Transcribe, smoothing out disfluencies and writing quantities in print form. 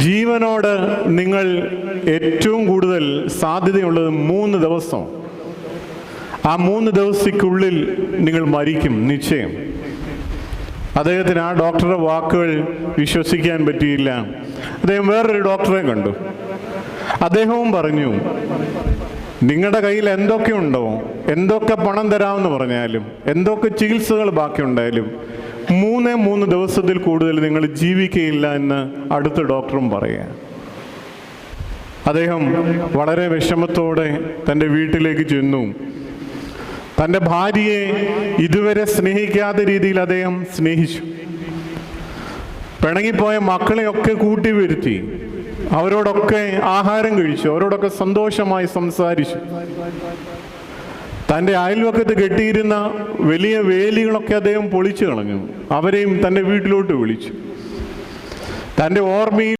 ജീവനോട് നിങ്ങൾ ഏറ്റവും കൂടുതൽ സാധ്യതയുള്ളത് 3 ദിവസം. ആ 3 ദിവസത്തിനുള്ളിൽ നിങ്ങൾ മരിക്കും നിശ്ചയം. അദ്ദേഹത്തിന് ആ ഡോക്ടറുടെ വാക്കുകൾ വിശ്വസിക്കാൻ പറ്റിയില്ല. അദ്ദേഹം വേറൊരു ഡോക്ടറെ കണ്ടു. അദ്ദേഹവും പറഞ്ഞു, നിങ്ങളുടെ കയ്യിൽ എന്തൊക്കെ ഉണ്ടോ, എന്തൊക്കെ പണം തരാമെന്ന് പറഞ്ഞാലും, എന്തൊക്കെ ചികിത്സകൾ ബാക്കിയുണ്ടായാലും 3 ദിവസത്തിൽ കൂടുതൽ നിങ്ങൾ ജീവിക്കുകയില്ല എന്ന് അടുത്ത ഡോക്ടറും പറയുക. അദ്ദേഹം വളരെ വിഷമത്തോടെ തൻ്റെ വീട്ടിലേക്ക് ചെന്നു. തൻ്റെ ഭാര്യയെ ഇതുവരെ സ്നേഹിക്കാത്ത രീതിയിൽ അദ്ദേഹം സ്നേഹിച്ചു. പിണങ്ങിപ്പോയ മക്കളെയൊക്കെ കൂട്ടി വരുത്തി, അവരോടൊക്കെ ആഹാരം കഴിച്ചു, അവരോടൊക്കെ സന്തോഷമായി സംസാരിച്ചു. തൻ്റെ അയൽവക്കത്ത് കെട്ടിയിരുന്ന വലിയ വേലികളൊക്കെ അദ്ദേഹം പൊളിച്ചു കളഞ്ഞു. അവരെയും തൻ്റെ വീട്ടിലോട്ട് വിളിച്ചു. തൻ്റെ ഓർമ്മയിൽ